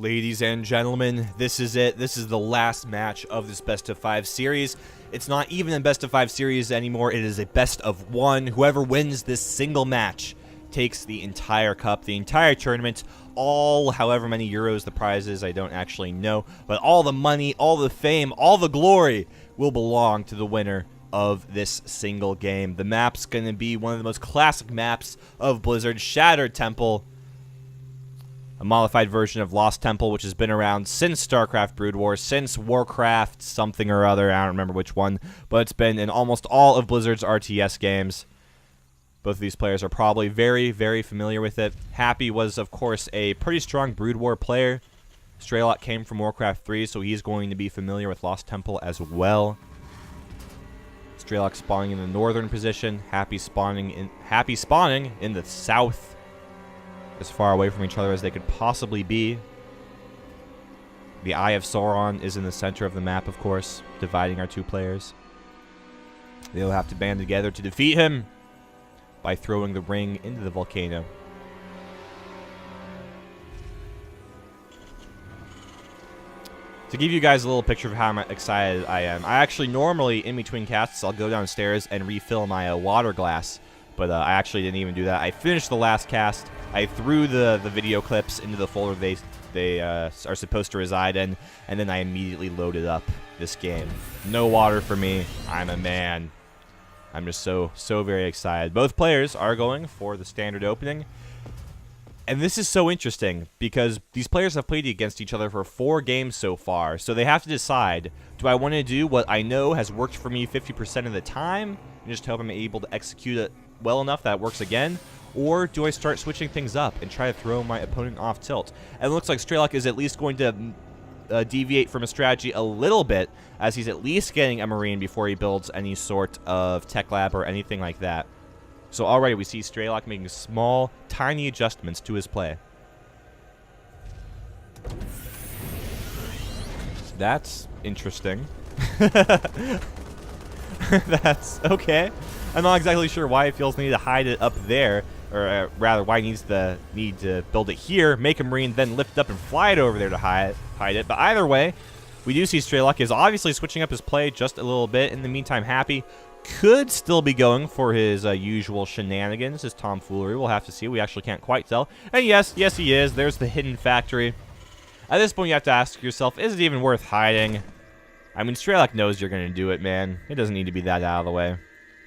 Ladies and gentlemen, this is it. This is the last match of this best of 5 series. It's not even a best of 5 series anymore. It is a best of 1. Whoever wins this single match takes the entire cup, the entire tournament, all however many euros the prize is, I don't actually know. But all the money, all the fame, all the glory will belong to the winner of this single game. The map's going to be one of the most classic maps of Blizzard, Shattered Temple. A modified version of Lost Temple, which has been around since StarCraft Brood War, since Warcraft something or other, I don't remember which one, but it's been in almost all of Blizzard's RTS games. Both of these players are probably very, very familiar with it. Happy was, of course, a pretty strong Brood War player. Strelok came from Warcraft 3, so he's going to be familiar with Lost Temple as well. Strelok spawning in the northern position, Happy spawning in the south, as far away from each other as they could possibly be. The Eye of Sauron is in the center of the map, of course, dividing our two players. They'll have to band together to defeat him by throwing the ring into the volcano. To give you guys a little picture of how excited I am, I actually normally, in between casts, I'll go downstairs and refill my water glass. But I actually didn't even do that. I finished the last cast. I threw the video clips into the folder they are supposed to reside in, and then I immediately loaded up this game. No water for me. I'm a man. I'm just so very excited. Both players are going for the standard opening. And this is so interesting because these players have played against each other for 4 games so far. So they have to decide, do I want to do what I know has worked for me 50% of the time and just hope I'm able to execute it well enough that it works again? Or do I start switching things up and try to throw my opponent off tilt? And it looks like Strelok is at least going to deviate from a strategy a little bit, as he's at least getting a Marine before he builds any sort of tech lab or anything like that. So already we see Strelok making small, tiny adjustments to his play. That's interesting. That's okay. I'm not exactly sure why he feels the need to hide it up there, or rather why he needs the need to build it here, make a Marine, then lift it up and fly it over there to hide it. But either way, we do see Strelok is obviously switching up his play just a little bit. In the meantime, Happy could still be going for his usual shenanigans, his tomfoolery. We'll have to see. We actually can't quite tell. And yes, he is. There's the hidden factory. At this point, you have to ask yourself, is it even worth hiding? I mean, Strelok knows you're going to do it, man. It doesn't need to be that out of the way.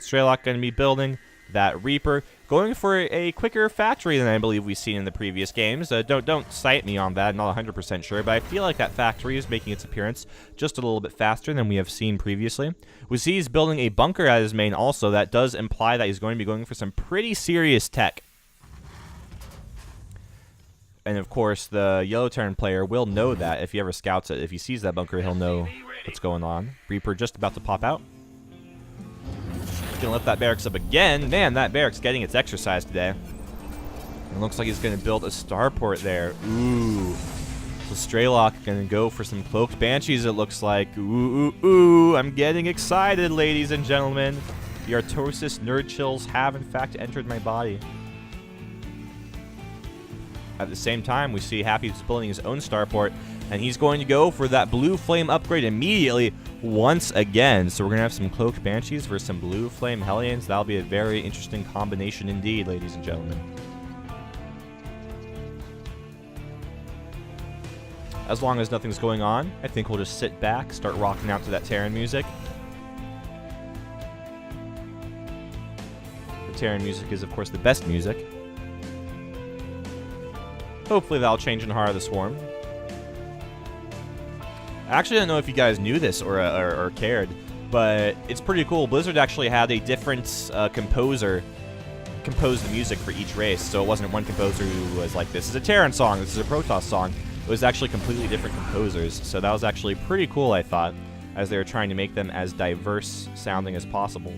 Strelok going to be building that Reaper, going for a quicker factory than I believe we've seen in the previous games. Don't cite me on that, I'm not 100% sure, but I feel like that factory is making its appearance just a little bit faster than we have seen previously. We see he's building a bunker at his main also. That does imply that he's going to be going for some pretty serious tech. And of course, the Yellow Terran player will know that if he ever scouts it. If he sees that bunker, he'll know what's going on. Reaper just about to pop out. Gonna lift that barracks up again. Man, that barracks getting its exercise today. It looks like he's gonna build a starport there. Ooh. So Strelok gonna go for some cloaked banshees, it looks like. Ooh. I'm getting excited, ladies and gentlemen. The Artosis nerd chills have in fact entered my body. At the same time, we see Happy's building his own starport, and he's going to go for that blue flame upgrade immediately once again. So we're going to have some cloaked banshees for some blue flame hellions. That'll be a very interesting combination indeed, ladies and gentlemen. As long as nothing's going on, I think we'll just sit back, start rocking out to that Terran music. The Terran music is, of course, the best music. Hopefully that'll change in Heart of the Swarm. I actually don't know if you guys knew this or cared, but it's pretty cool. Blizzard actually had a different composer compose the music for each race, so it wasn't one composer who was like, this is a Terran song, this is a Protoss song. It was actually completely different composers, so that was actually pretty cool, I thought, as they were trying to make them as diverse sounding as possible.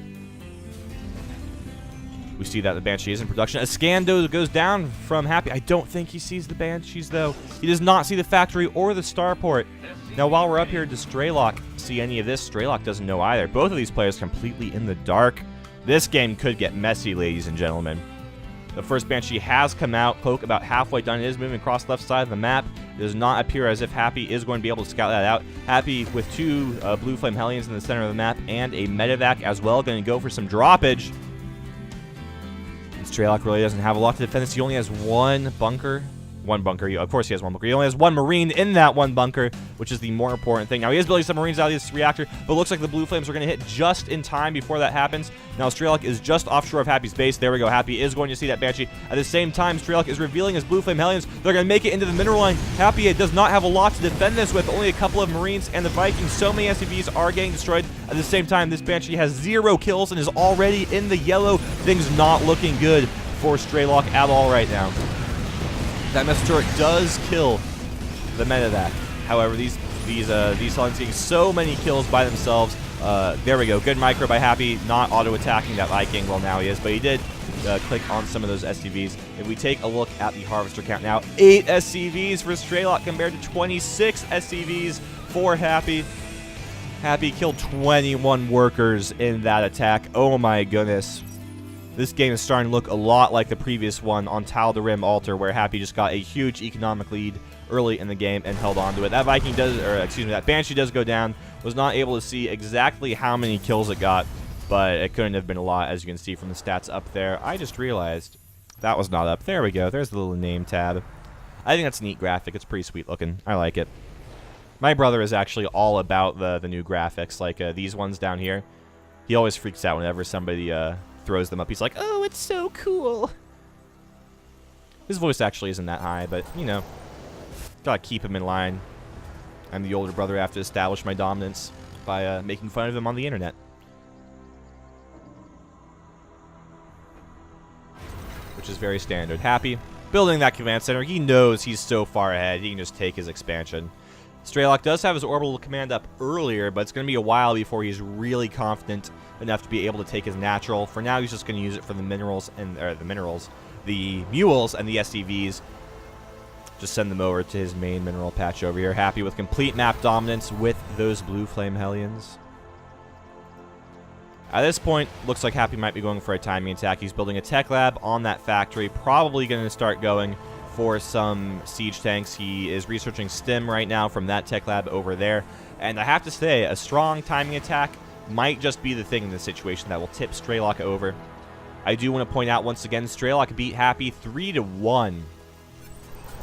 We see that the Banshee is in production. A scan goes down from Happy. I don't think he sees the Banshees, though. He does not see the factory or the starport. Now, while we're up here, does Strelok see any of this? Strelok doesn't know either. Both of these players completely in the dark. This game could get messy, ladies and gentlemen. The first Banshee has come out. Cloak about halfway done. It is moving across the left side of the map. It does not appear as if Happy is going to be able to scout that out. Happy with 2 Blue Flame Hellions in the center of the map and a Medivac as well. Going to go for some droppage. And Strelok really doesn't have a lot to defend this. He only has 1 bunker. 1 bunker. Of course he has 1 bunker. He only has 1 Marine in that 1 bunker, which is the more important thing. Now he is building some Marines out of this reactor, but it looks like the Blue Flames are going to hit just in time before that happens. Now Strelok is just offshore of Happy's base. There we go. Happy is going to see that Banshee. At the same time, Strelok is revealing his Blue Flame Hellions. They're going to make it into the mineral line. Happy does not have a lot to defend this with. Only a couple of Marines and the Vikings. So many SCVs are getting destroyed. At the same time, this Banshee has 0 kills and is already in the yellow. Things not looking good for Strelok at all right now. That missile turret does kill the Medivac. However, these Hellions getting so many kills by themselves. There we go. Good micro by Happy, not auto-attacking that Viking. Well, now he is, but he did click on some of those SCVs. If we take a look at the Harvester count now, 8 SCVs for Strelok compared to 26 SCVs for Happy. Happy killed 21 workers in that attack. Oh my goodness. This game is starting to look a lot like the previous one on Tal the Rim Altar, where Happy just got a huge economic lead early in the game and held on to it. That Viking does, or excuse me, that Banshee does go down. Was not able to see exactly how many kills it got, but it couldn't have been a lot, as you can see from the stats up there. I just realized that was not up. There we go. There's the little name tab. I think that's a neat graphic. It's pretty sweet looking. I like it. My brother is actually all about the new graphics, like these ones down here. He always freaks out whenever somebody throws them up. He's like, oh, it's so cool. His voice actually isn't that high, but, you know, gotta keep him in line. I'm the older brother. I have to establish my dominance by making fun of him on the internet. Which is very standard. Happy, building that command center. He knows he's so far ahead, he can just take his expansion. Strelok does have his orbital command up earlier, but it's going to be a while before he's really confident enough to be able to take his natural. For now, he's just going to use it for the minerals and the mules and the SCVs. Just send them over to his main mineral patch over here. Happy with complete map dominance with those Blue Flame Hellions. At this point, looks like Happy might be going for a timing attack. He's building a tech lab on that factory. Probably going to start going for some siege tanks. He is researching stim right now from that tech lab over there. And I have to say, a strong timing attack might just be the thing in this situation that will tip Strelok over. I do want to point out once again, Strelok beat Happy 3-1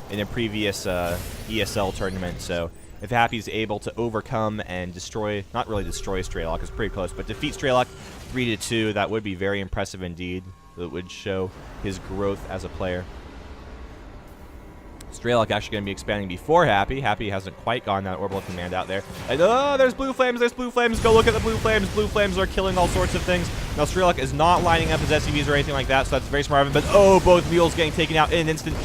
in a previous ESL tournament. So if Happy's able to overcome and destroy, not really destroy Strelok, it's pretty close, but defeat Strelok 3-2, that would be very impressive indeed. It would show his growth as a player. Strelok actually going to be expanding before Happy. Happy hasn't quite gotten that orbital command out there. And, oh, there's Blue Flames, there's Blue Flames. Go look at the Blue Flames. Blue Flames are killing all sorts of things. Now, Strelok is not lining up his SCVs or anything like that, so that's very smart of him. But, oh, both mules getting taken out in an instant.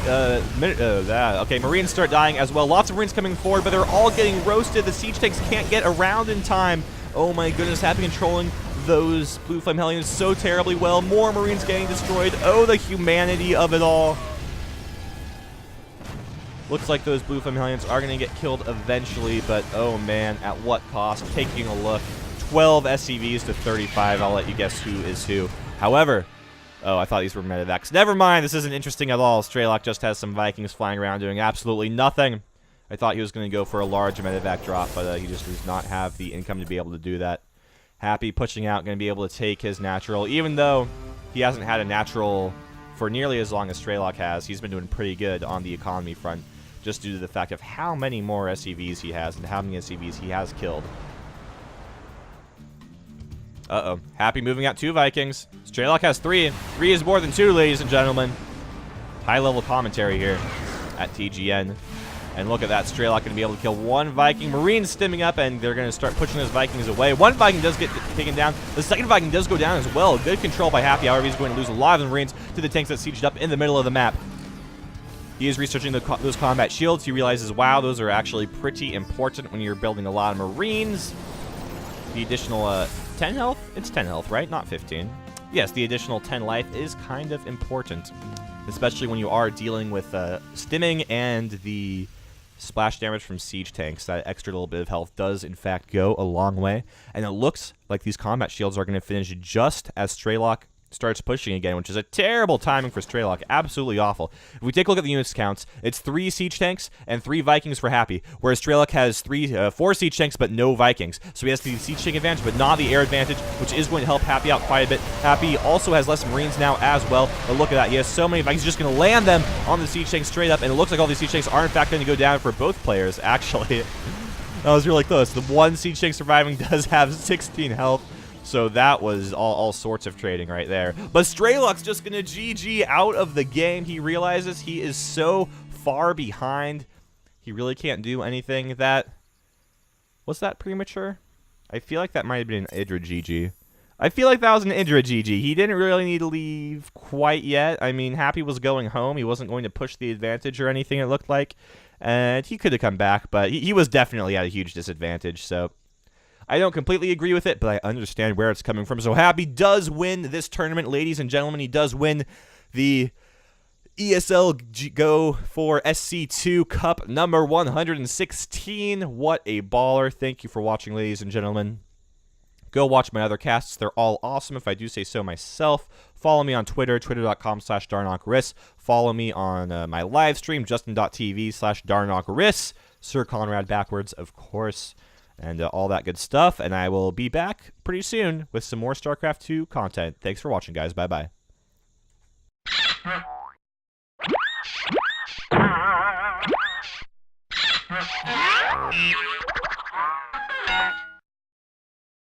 Okay, Marines start dying as well. Lots of Marines coming forward, but they're all getting roasted. The siege tanks can't get around in time. Oh, my goodness. Happy controlling those Blue Flame Hellions so terribly well. More Marines getting destroyed. Oh, the humanity of it all. Looks like those Blue Flame Hellions are going to get killed eventually, but oh man, at what cost? Taking a look, 12 SCVs to 35. I'll let you guess who is who. However, oh, I thought these were Medivacs. Never mind, this isn't interesting at all. Strelok just has some Vikings flying around doing absolutely nothing. I thought he was going to go for a large Medivac drop, but he just does not have the income to be able to do that. Happy pushing out, going to be able to take his natural, even though he hasn't had a natural for nearly as long as Strelok has. He's been doing pretty good on the economy front, just due to the fact of how many more SCVs he has and how many SCVs he has killed. Uh-oh. Happy moving out 2 Vikings. Strelok has 3. 3 is more than 2, ladies and gentlemen. High-level commentary here at TGN. And look at that. Strelok going to be able to kill 1 Viking. Marines stimming up, and they're going to start pushing those Vikings away. 1 Viking does get taken down. The second Viking does go down as well. Good control by Happy. However, he's going to lose a lot of the Marines to the tanks that sieged up in the middle of the map. He is researching those combat shields. He realizes, wow, those are actually pretty important when you're building a lot of Marines. The additional 10 health? It's 10 health, right? Not 15. Yes, the additional 10 life is kind of important, especially when you are dealing with stimming and the splash damage from siege tanks. That extra little bit of health does, in fact, go a long way. And it looks like these combat shields are going to finish just as Strelok starts pushing again, which is a terrible timing for Strelok. Absolutely awful. If we take a look at the units counts, it's 3 siege tanks and 3 Vikings for Happy, whereas Strelok has 4 siege tanks but no Vikings. So he has the siege tank advantage but not the air advantage, which is going to help Happy out quite a bit. Happy also has less Marines now as well, but look at that. He has so many Vikings. He's just going to land them on the siege tanks straight up, and it looks like all these siege tanks are in fact going to go down for both players, actually. That was really close. The one siege tank surviving does have 16 health. So that was all sorts of trading right there. But Strelok's just going to GG out of the game. He realizes he is so far behind. He really can't do anything. Was that premature? I feel like that might have been an Idra GG. I feel like that was an Idra GG. He didn't really need to leave quite yet. I mean, Happy was going home. He wasn't going to push the advantage or anything, it looked like. And he could have come back, but he was definitely at a huge disadvantage, so I don't completely agree with it, but I understand where it's coming from. So Happy does win this tournament, ladies and gentlemen. He does win the ESL Go for SC2 Cup number 116. What a baller. Thank you for watching, ladies and gentlemen. Go watch my other casts. They're all awesome, if I do say so myself. Follow me on Twitter, twitter.com/darnokriss. Follow me on my live stream, justin.tv/darnokriss. Sir Conrad backwards, of course. And all that good stuff. And I will be back pretty soon with some more StarCraft 2 content. Thanks for watching, guys. Bye-bye.